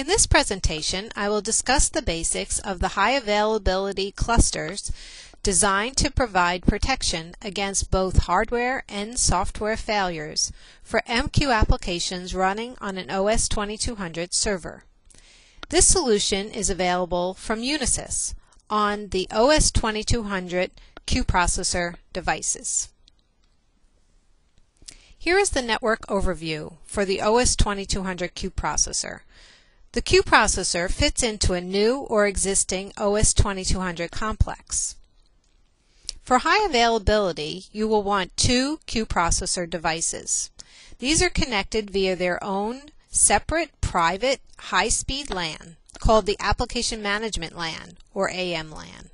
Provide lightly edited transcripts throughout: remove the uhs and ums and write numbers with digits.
In this presentation, I will discuss the basics of the high availability clusters designed to provide protection against both hardware and software failures for MQ applications running on an OS 2200 server. This solution is available from Unisys on the OS 2200 QProcessor devices. Here is the network overview for the OS 2200 QProcessor. The QProcessor fits into a new or existing OS 2200 complex. For high availability, you will want two QProcessor devices. These are connected via their own separate private high-speed LAN called the Application Management LAN or AM LAN.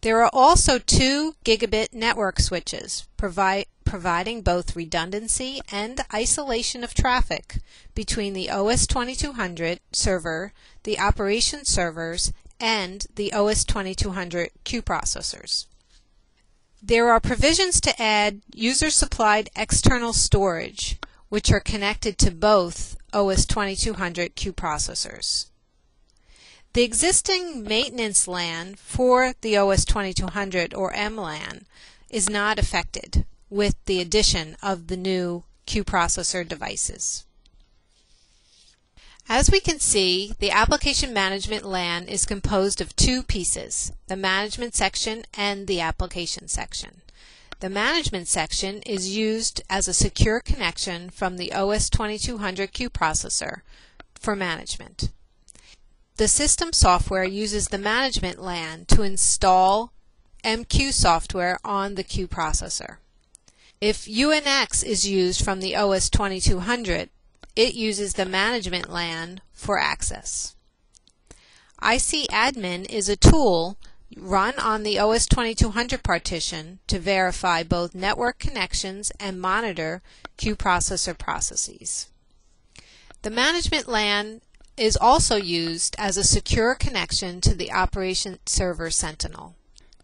There are also 2 gigabit network switches providing both redundancy and isolation of traffic between the OS 2200 server, the operation servers, and the OS 2200 QProcessors. There are provisions to add user-supplied external storage, which are connected to both OS 2200 QProcessors. The existing maintenance LAN for the OS 2200 or MLAN is not affected with the addition of the new QProcessor devices. As we can see, the Application Management LAN is composed of 2 pieces, the Management section and the Application section. The Management section is used as a secure connection from the OS 2200 QProcessor for management. The system software uses the Management LAN to install MQ software on the QProcessor. If UNX is used from the OS 2200, it uses the Management LAN for access. ICadmin is a tool run on the OS 2200 partition to verify both network connections and monitor QProcessor processes. The Management LAN is also used as a secure connection to the Operation Server Sentinel.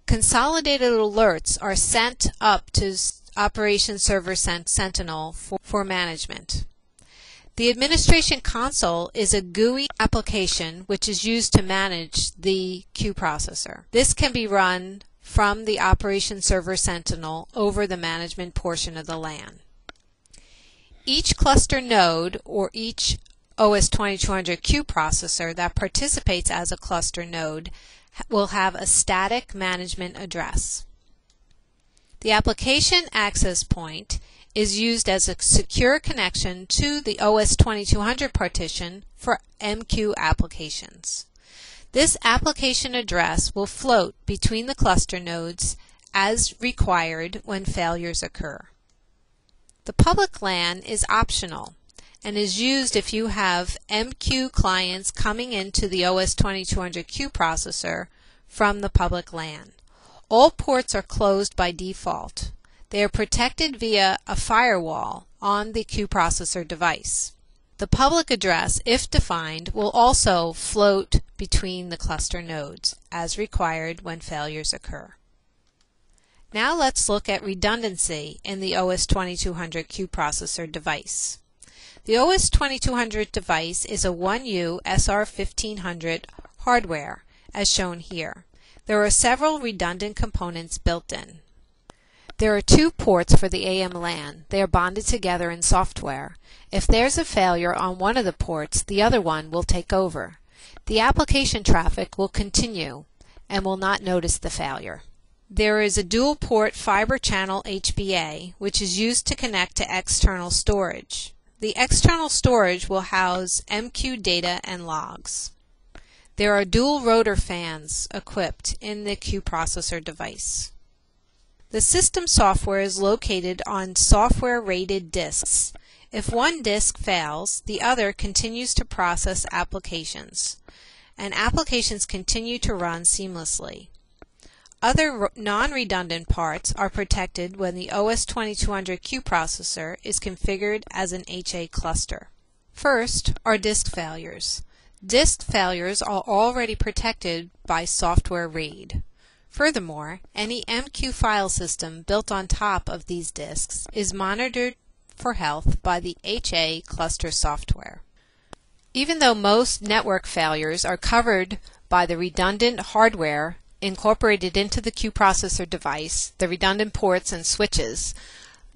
Consolidated alerts are sent up to Operation Server Sentinel for management. The Administration Console is a GUI application which is used to manage the QProcessor. This can be run from the Operation Server Sentinel over the management portion of the LAN. Each cluster node or each OS 2200 QProcessor that participates as a cluster node will have a static management address. The application access point is used as a secure connection to the OS 2200 partition for MQ applications. This application address will float between the cluster nodes as required when failures occur. The public LAN is optional and is used if you have MQ clients coming into the OS 2200 QProcessor from the public LAN. All ports are closed by default. They are protected via a firewall on the QProcessor device. The public address, if defined, will also float between the cluster nodes as required when failures occur. Now let's look at redundancy in the OS 2200 QProcessor device. The OS 2200 device is a 1U SR1500 hardware, as shown here. There are several redundant components built in. There are 2 ports for the AM LAN. They are bonded together in software. If there's a failure on one of the ports, the other one will take over. The application traffic will continue and will not notice the failure. There is a dual port fiber channel HBA, which is used to connect to external storage. The external storage will house MQ data and logs. There are dual rotor fans equipped in the QProcessor device. The system software is located on software-rated disks. If one disk fails, the other continues to process applications, and applications continue to run seamlessly. Other non-redundant parts are protected when the OS 2200 QProcessor is configured as an HA cluster. First are disk failures. Disk failures are already protected by software RAID. Furthermore, any MQ file system built on top of these disks is monitored for health by the HA cluster software. Even though most network failures are covered by the redundant hardware incorporated into the QProcessor device, the redundant ports and switches,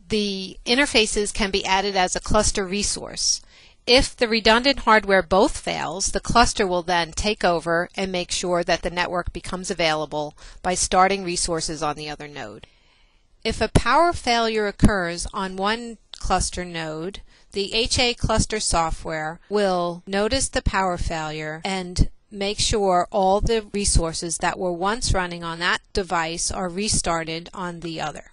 the interfaces can be added as a cluster resource. If the redundant hardware both fails, the cluster will then take over and make sure that the network becomes available by starting resources on the other node. If a power failure occurs on one cluster node, the HA cluster software will notice the power failure and make sure all the resources that were once running on that device are restarted on the other.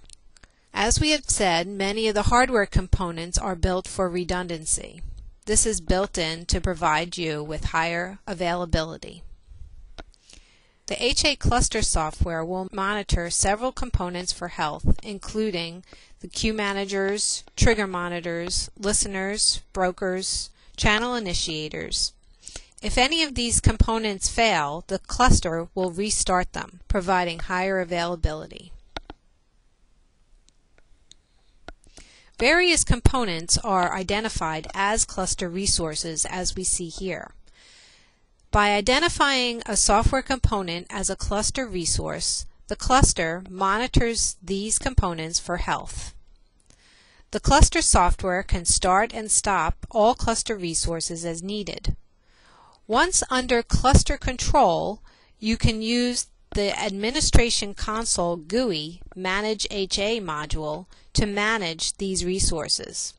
As we have said, many of the hardware components are built for redundancy. This is built in to provide you with higher availability. The HA cluster software will monitor several components for health, including the queue managers, trigger monitors, listeners, brokers, channel initiators. If any of these components fail, the cluster will restart them, providing higher availability. Various components are identified as cluster resources, as we see here. By identifying a software component as a cluster resource, the cluster monitors these components for health. The cluster software can start and stop all cluster resources as needed. Once under cluster control, you can use the Administration Console GUI Manage HA module to manage these resources.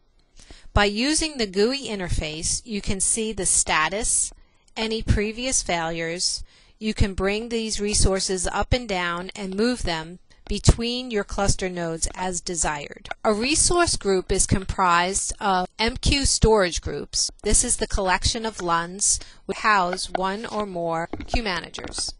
By using the GUI interface, you can see the status, any previous failures. You can bring these resources up and down and move them between your cluster nodes as desired. A resource group is comprised of MQ storage groups. This is the collection of LUNs which house one or more queue managers.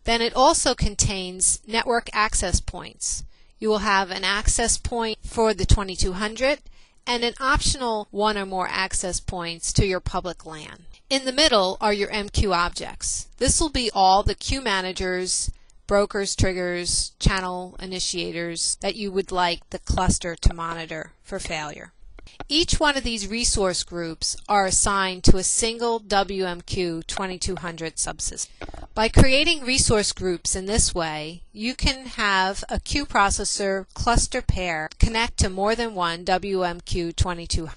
Then it also contains network access points. You will have an access point for the 2200 and an optional one or more access points to your public LAN. In the middle are your MQ objects. This will be all the queue managers, brokers, triggers, channel initiators that you would like the cluster to monitor for failure. Each one of these resource groups are assigned to a single WMQ 2200 subsystem. By creating resource groups in this way, you can have a QProcessor cluster pair connect to more than one WMQ 2200.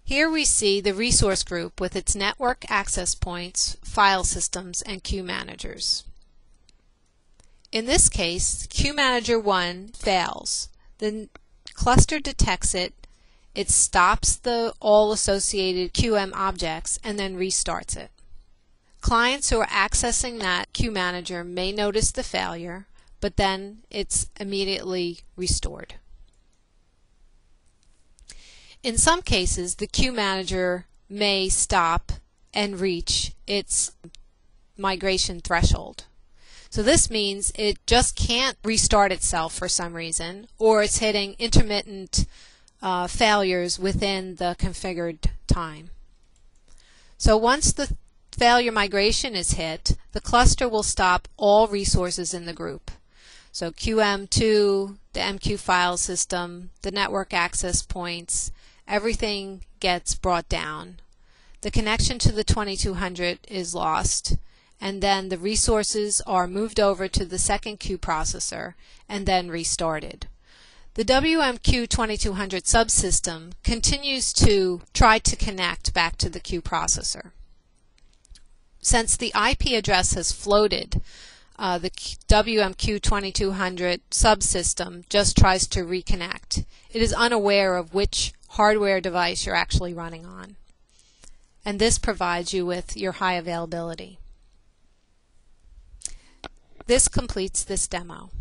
Here we see the resource group with its network access points, file systems, and queue managers. In this case, queue manager 1 fails. The cluster detects it, it stops all associated QM objects, and then restarts it. Clients who are accessing that queue manager may notice the failure, but then it's immediately restored. In some cases, the queue manager may stop and reach its migration threshold. So this means it just can't restart itself for some reason, or it's hitting intermittent failures within the configured time. So once the failure migration is hit, the cluster will stop all resources in the group. So QM2, the MQ file system, the network access points, everything gets brought down. The connection to the 2200 is lost, and then the resources are moved over to the second QProcessor and then restarted. The WMQ 2200 subsystem continues to try to connect back to the QProcessor. Since the IP address has floated, the WMQ 2200 subsystem just tries to reconnect. It is unaware of which hardware device you're actually running on. And this provides you with your high availability. This completes this demo.